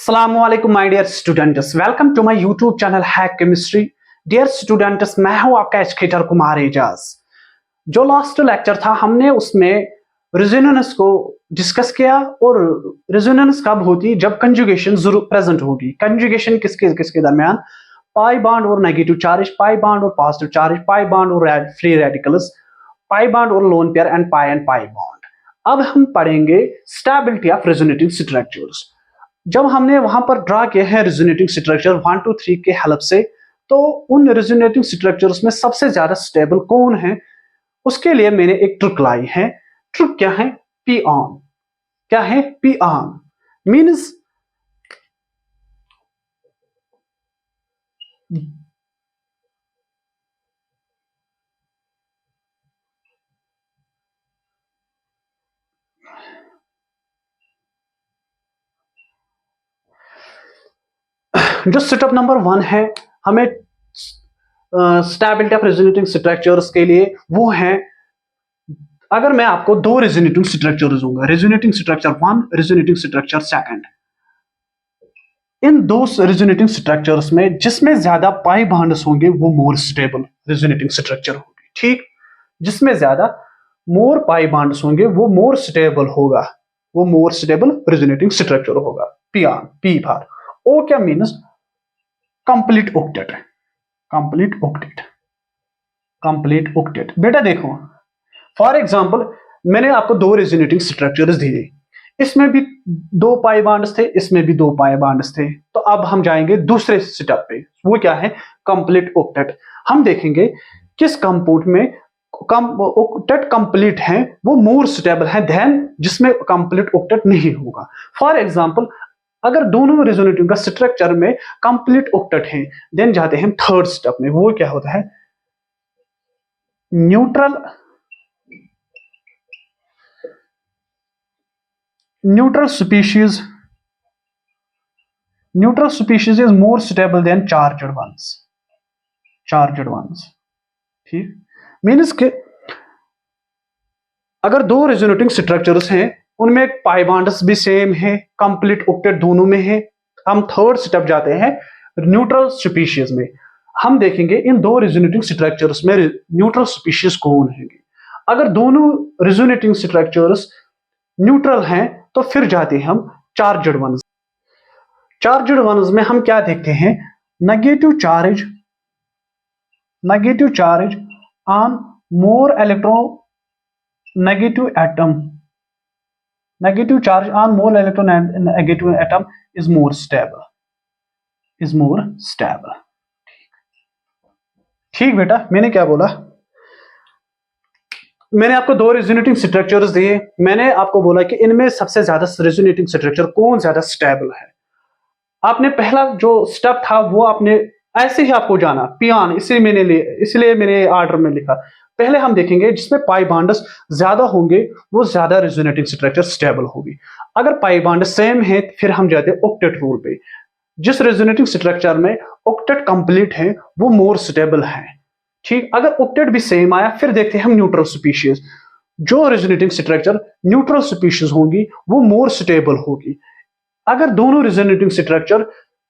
अस्सलामुअलैकुम my dear students, welcome to my YouTube channel hack chemistry. Dear students, मैं हूं आपका एजुकेटर कुमार एजाज। जो लास्ट लेक्चर था हमने उसमें रेजोनेंस को डिस्कस किया और रेजोनेंस कब होती, जब कंजुगेशन जरूर प्रेजेंट होगी। कंजुगेशन किसके किसके दरमियान? पाई बॉन्ड और नेगेटिव चार्ज, पाई बॉन्ड और पॉजिटिव चार्ज, पाई बॉन्ड और फ्री रेडिकल्स, पाई बॉन्ड और lone pair and pi bond. अब हम पढ़ेंगे स्टेबिलिटी ऑफ रेजोनेटिंग स्ट्रक्चर्स। जब हमने वहां पर ड्रा किए हैं रेजोनेटिंग स्ट्रक्चर 1 2 3 के हेल्प से, तो उन रेजोनेटिंग स्ट्रक्चर्स में सबसे ज्यादा स्टेबल कौन है, उसके लिए मैंने एक ट्रिक लाई है। ट्रिक क्या है? P on. क्या है? पी ऑन मीन्स जो सेटअप नंबर 1 है हमें स्टेबिलिटी ऑफ रेजोनेटिंग स्ट्रक्चर्स के लिए, वो है अगर मैं आपको दो रेजोनेटिंग स्ट्रक्चर्स दूंगा, रेजोनेटिंग स्ट्रक्चर 1, रेजोनेटिंग स्ट्रक्चर 2, इन दो रेजोनेटिंग स्ट्रक्चर्स में जिसमें ज्यादा पाई बॉन्ड्स होंगे वो मोर स्टेबल रेजोनेटिंग स्ट्रक्चर होगी। ठीक, जिसमें ज्यादा मोर पाई बॉन्ड्स होंगे वो मोर स्टेबल होगा, वो मोर स्टेबल रेजोनेटिंग स्ट्रक्चर होगा। पी आर पी फॉर ओ क्या means? Complete octet. Complete octet, complete octet. बेटा देखो, फॉर एग्जांपल मैंने आपको दो रेजोनेटिंग स्ट्रक्चर्स दिए, इसमें भी दो पाई बॉन्ड्स थे, इसमें भी दो पाई बॉन्ड्स थे। तो अब हम जाएंगे दूसरे स्टेप पे, वो क्या है? Complete octet. हम देखेंगे किस कंपाउंड में ऑक्टेट कंप्लीट है वो मोर स्टेबल है देन जिसमें कंप्लीट ऑक्टेट नहीं होगा। फॉर एग्जांपल अगर दोनों रेजोनेटिव का स्ट्रक्चर में कंप्लीट ऑक्टेट है, देन जाते हैं थर्ड स्टेप में। वो क्या होता है? Neutral species is more stable than charged ones। ठीक, मीन्स के अगर दो रेजोनेटिंग स्ट्रक्चर्स हैं उनमें पाई बॉन्ड्स भी सेम है, कंप्लीट ऑक्टेट दोनों में है, हम थर्ड स्टेप जाते हैं न्यूट्रल स्पीशीज में। हम देखेंगे इन दो रेजोनेटिंग स्ट्रक्चर्स में न्यूट्रल स्पीशीज कौन है। अगर दोनों रेजोनेटिंग स्ट्रक्चर्स न्यूट्रल हैं तो फिर जाते हैं हम चार्जड वंस। चार्जड वंस में हम क्या देखते हैं? Negative charge on more electron, negative atom, negative charge on more electron negative atom is more stable, ठीक बेटा, मैंने क्या बोला? मैंने आपको दो रेजोनेटिंग स्ट्रक्चर्स दिए, मैंने आपको बोला कि इनमें सबसे ज्यादा रेजोनेटिंग स्ट्रक्चर कौन ज्यादा स्टेबल है। आपने पहला जो स्टेप था वो आपने ऐसे ही आपको जाना पियान, इसलिए मैंने ऑर्डर में लिखा। पहले हम देखेंगे जिसमें पाई बॉन्ड्स ज्यादा होंगे वो ज्यादा रेजोनेटिंग स्ट्रक्चर स्टेबल होगी। अगर पाई बॉन्ड सेम है फिर हम जाते हैं ऑक्टेट रूल पे। जिस रेजोनेटिंग स्ट्रक्चर में ऑक्टेट कंप्लीट है वो मोर स्टेबल है। ठीक, अगर ऑक्टेट भी सेम आया फिर देखते हैं हम न्यूट्रल स्पीशीज। जो रेजोनेटिंग स्ट्रक्चर न्यूट्रल स्पीशीज होंगी वो मोर स्टेबल होगी। अगर दोनों रेजोनेटिंग स्ट्रक्चर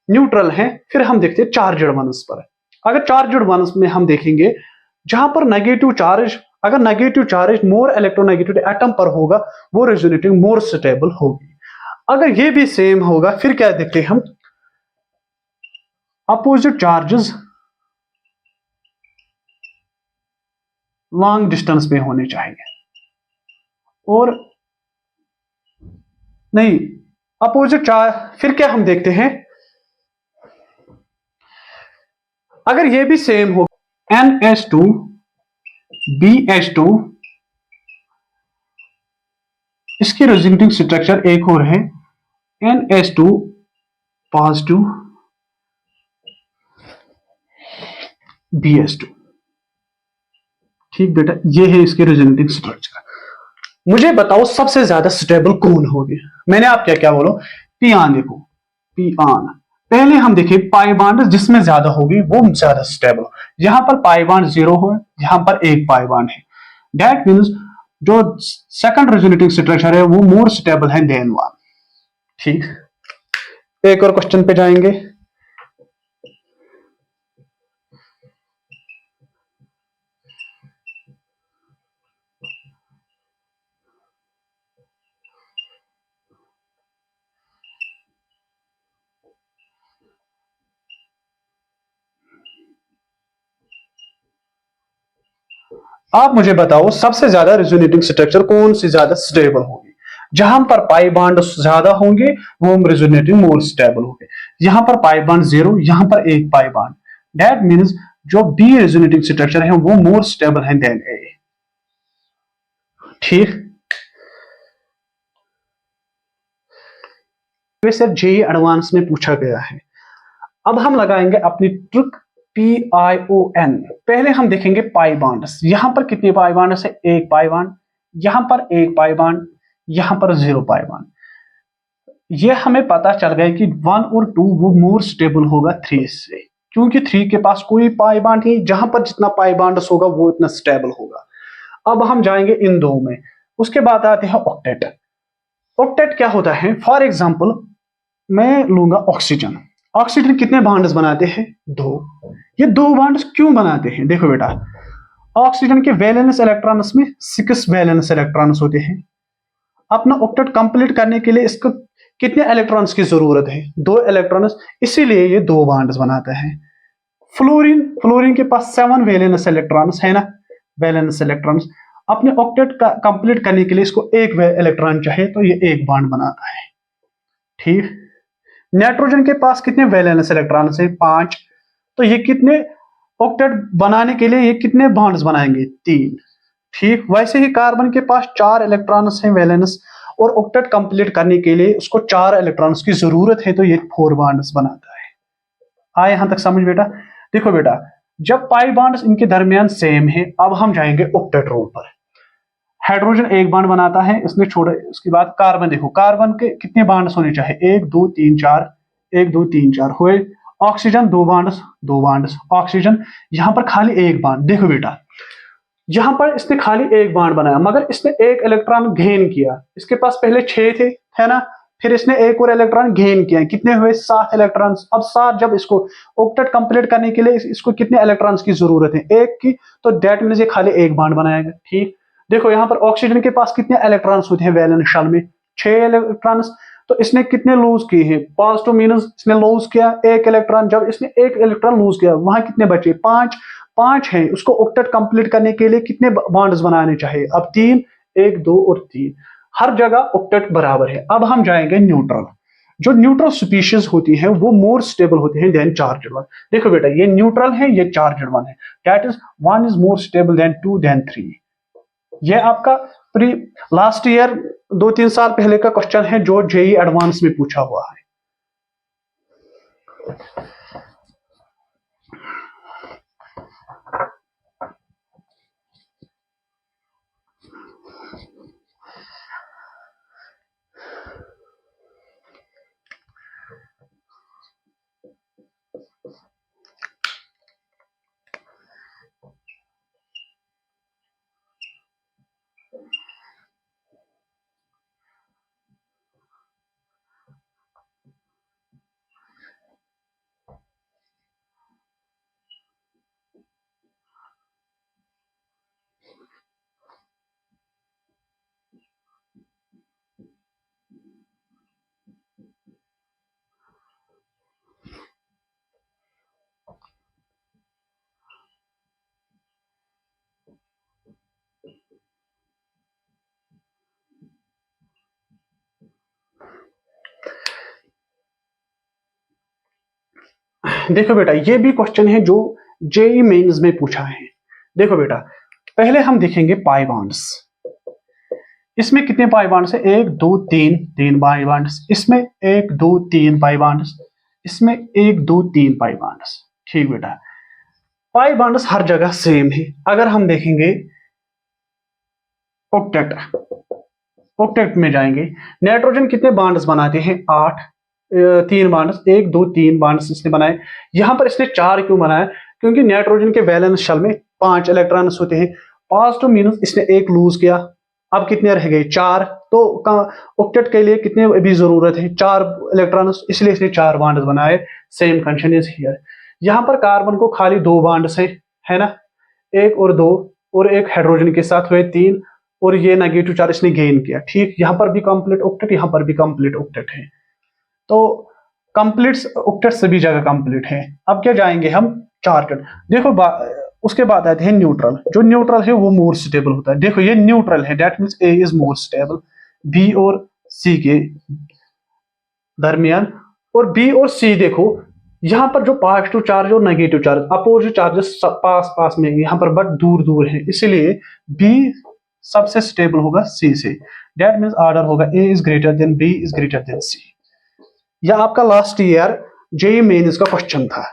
न्यूट्रल हैं फिर हम देखते हैं चार्जड वंस पर। अगर चार्जड वंस में हम देखेंगे जहां पर नेगेटिव चार्ज, अगर negative charge more electronegative atom पर होगा वो रेजोनेटिंग मोर स्टेबल होगी। अगर ये भी सेम होगा फिर क्या देखते हैं हम? अपोजिट चार्जेस लॉन्ग डिस्टेंस पे होने चाहिए, और नहीं अपोजिट चार्ज। फिर क्या हम देखते हैं? अगर ये भी सेम हो, NH2 BH2, इसकी रेजोनेटिंग स्ट्रक्चर एक और है NH2 पॉजिटिव BH2। ठीक बेटा, ये है इसके रेजोनेटिंग स्ट्रक्चर। मुझे बताओ सबसे ज्यादा स्टेबल कौन होगी? मैंने आप क्या क्या बोलो? पी आन। देखो पी आन, पहले हम देखें पाई बॉन्ड जिसमें ज्यादा होगी वो ज्यादा स्टेबल। यहां पर पाई बॉन्ड 0 हो, यहां पर एक पाई बॉन्ड है, दैट मींस जो सेकंड रेजोनेटिंग स्ट्रक्चर है वो मोर स्टेबल है देन वन। ठीक, एक और क्वेश्चन पे जाएंगे। आप मुझे बताओ सबसे ज्यादा रेजोनेटिंग स्ट्रक्चर कौन सी ज्यादा स्टेबल होगी। जहां पर पाई बॉन्ड ज्यादा होंगे वो रेजोनेटिंग मोर स्टेबल होंगे। यहां पर पाई बॉन्ड जीरो, यहां पर एक पाई बॉन्ड, दैट मीन्स जो बी रेजोनेटिंग स्ट्रक्चर है वो मोर स्टेबल है देन ए। ठीक, वैसे जेई एडवांस में पूछा गया है। अब हम लगाएंगे अपनी ट्रिक PION। पहले हम देखेंगे पाई बॉन्ड्स। यहां पर कितने पाई बॉन्ड्स है? एक पाई बॉन्ड, यहां पर एक पाई बॉन्ड, यहां पर जीरो पाई बॉन्ड। ये हमें पता चल गया कि वन और टू वो मोर स्टेबल होगा थ्री से, क्योंकि थ्री के पास कोई पाई बॉन्ड नहीं। जहां पर जितना पाई बॉन्ड्स होगा वो इतना स्टेबल होगा। अब हम जाएंगे इन दो में। उसके बाद आते हैं ऑक्टेट। ऑक्टेट क्या होता है? फॉर एग्जाम्पल मैं लूंगा ऑक्सीजन। ऑक्सीजन कितने बॉन्ड्स बनाते हैं? दो। ये दो बॉन्ड्स क्यों बनाते हैं? देखो बेटा, ऑक्सीजन के वैलेंस इलेक्ट्रॉन्स में 6 वैलेंस इलेक्ट्रॉन्स होते हैं। अपना ऑक्टेट कंप्लीट करने के लिए इसको कितने इलेक्ट्रॉन्स की जरूरत है? 2 इलेक्ट्रॉन्स, इसीलिए ये दो बॉन्ड्स बनाता है। फ्लोरीन, फ्लोरीन के पास 7 वैलेंस इलेक्ट्रॉन्स है ना, वैलेंस इलेक्ट्रॉन्स। अपने ऑक्टेट का कंप्लीट करने के लिए इसको एक इलेक्ट्रॉन चाहिए, तो ये एक बॉन्ड बनाता है। ठीक, नाइट्रोजन के पास कितने वैलेंस इलेक्ट्रॉन्स है? 5। तो ये कितने ऑक्टेट बनाने के लिए ये कितने बॉन्ड्स बनाएंगे? 3। ठीक, वैसे ही कार्बन के पास 4 इलेक्ट्रॉन्स हैं वैलेंस, और ऑक्टेट कंप्लीट करने के लिए उसको 4 इलेक्ट्रॉन्स की जरूरत है, तो ये 4 बॉन्ड्स बनाता है। आए यहां तक समझ बेटा? देखो बेटा, जब पाई बॉन्ड्स इनके दरमियान सेम है, अब हम जाएंगे ऑक्टेट रोल पर। हाइड्रोजन एक बॉन्ड बनाता है, इसने छोड़े। उसके बाद कार्बन, देखो कार्बन के कितने बॉन्ड्स होने चाहिए? 1 2 3 4, 1 2 3 4 हुए। ऑक्सीजन दो बॉन्ड्स, दो बॉन्ड्स ऑक्सीजन। यहां पर खाली एक बॉन्ड। देखो बेटा, यहां पर इसने खाली एक बॉन्ड बनाया, मगर इसने एक इलेक्ट्रॉन गेन किया। इसके पास पहले 6 थे, है ना, फिर इसने एक और इलेक्ट्रॉन गेन किया। कितने हुए? 7 इलेक्ट्रॉन्स। अब 7, जब इसको ऑक्टेट कंप्लीट करने के लिए इसको कितने इलेक्ट्रॉन्स की जरूरत है? एक की, तो दैट मीन्स ये खाली एक बॉन्ड बनाएगा। ठीक, देखो यहां पर ऑक्सीजन के पास कितने इलेक्ट्रॉन्स होते हैं वैलेंस शेल में? 6 इलेक्ट्रॉन्स। तो इसने कितने लूज किए हैं? पॉजिटिव मीन्स इसने लूज किया एक इलेक्ट्रॉन। जब इसने एक इलेक्ट्रॉन लूज किया, वहां कितने बचे? 5। 5 है। उसको ऑक्टेट कंप्लीट करने के लिए कितने बॉन्ड्स बनाने चाहिए? अब 3, 1 2 और 3। हर जगह ऑक्टेट बराबर है। अब हम जाएंगे न्यूट्रल। जो न्यूट्रल स्पीशीज होती है वो मोर स्टेबल होते हैं देन चार्जड वन। देखो बेटा, ये न्यूट्रल है, ये चार्जड वन है। That is one is more stable than 2 than 3। ये आपका प्री लास्ट ईयर 2-3 साल पहले का क्वेश्चन है, जो जेई एडवांस में पूछा हुआ है। देखो बेटा, ये भी क्वेश्चन है जो जेई मेंस में पूछा है। देखो बेटा, पहले हम देखेंगे पाई बॉन्ड्स। इसमें कितने पाई बॉन्ड्स है? 1 2 3, 3 पाई बॉन्ड्स। इसमें 1 2 3 पाई बॉन्ड्स। इसमें 1 2 3 पाई बॉन्ड्स। ठीक बेटा, पाई बॉन्ड्स हर जगह सेम है। अगर हम देखेंगे ऑक्टेट, ऑक्टेट में जाएंगे। नाइट्रोजन कितने बॉन्ड्स बनाते हैं? 8। 3 बॉन्ड्स, 1 2 3 बॉन्ड्स इसने बनाए। यहां पर इसने 4 क्यों बनाया? क्योंकि नाइट्रोजन के वैलेंस शेल में 5 इलेक्ट्रॉन्स होते हैं। पॉजिटिव मीन्स इसने एक लूज किया। अब कितने रह गए? 4। तो ऑक्टेट के लिए कितने भी जरूरत है, 4 इलेक्ट्रॉन्स, इसलिए इसने 4 बॉन्ड्स बनाए। Same condition is here. यहाँ पर कार्बन को खाली 2 बॉन्ड्स है ना, 1 और 2, और एक हाइड्रोजन के साथ हुए 3, और ये नेगेटिव चार्ज इसने गेन किया। ठीक, यहाँ पर भी कंप्लीट ऑक्टेट, यहाँ पर भी कंप्लीट ऑक्टेट है। तो कंप्लीट ऑक्टेट सभी जगह कंप्लीट है। अब क्या जाएंगे हम चार्टेड। देखो उसके बाद आते हैं न्यूट्रल। जो न्यूट्रल है वो मोर स्टेबल होता है। देखो ये न्यूट्रल है, that means A is more stable B और सी के दरमियान। और बी और सी देखो, यहाँ पर जो पॉजिटिव चार्ज और नेगेटिव चार्ज, अपोजिट चार्जेस पास पास में, यहाँ पर बट दूर दूर है, इसलिए बी सबसे स्टेबल होगा सी से। दैट मींस ऑर्डर होगा A is greater than B is greater than C. यह आपका लास्ट ईयर जेईई मेंस का क्वेश्चन था।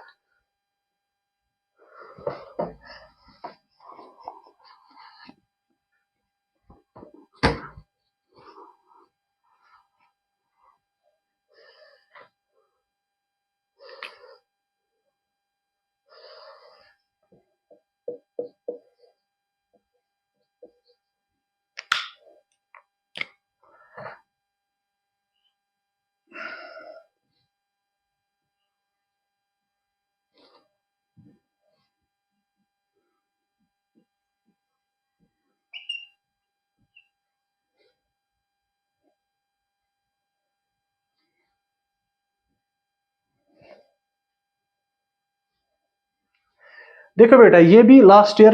देखो बेटा, ये भी लास्ट ईयर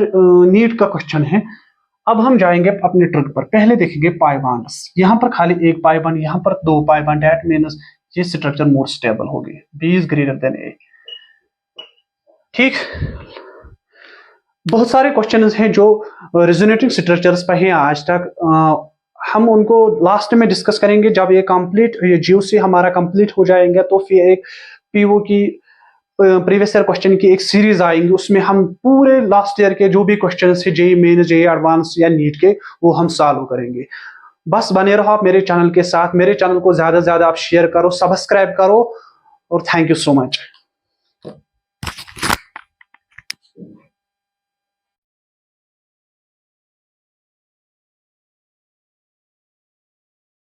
नीट का क्वेश्चन है। अब हम जाएंगे अपने ट्रिक पर। पहले देखेंगे पाई बॉन्ड्स। यहाँ पर खाली एक पाई बॉन्ड, यहाँ पर 2 पाई बॉन्ड, दैट मींस ये स्ट्रक्चर मोर स्टेबल होगी, बी इज ग्रेटर देन ए। ठीक, बहुत सारे क्वेश्चंस हैं जो रेजोनेटिंग स्ट्रक्चर्स पर हैं आज तक। हम उनको लास्ट में डिस्कस करेंगे जब ये कंप्लीट, ये जीओसी हमारा कंप्लीट हो जाएंगे, तो फिर एक पीओ की प्रीवियस ईयर क्वेश्चन की एक सीरीज आएंगी, उसमें हम पूरे लास्ट ईयर के जो भी क्वेश्चन है जेईई मेंस, जेईई एडवांस या नीट के, वो हम सॉल्व करेंगे। बस बने रहो आप मेरे चैनल के साथ। मेरे चैनल को ज्यादा से ज्यादा आप शेयर करो, सब्सक्राइब करो, और थैंक यू सो मच।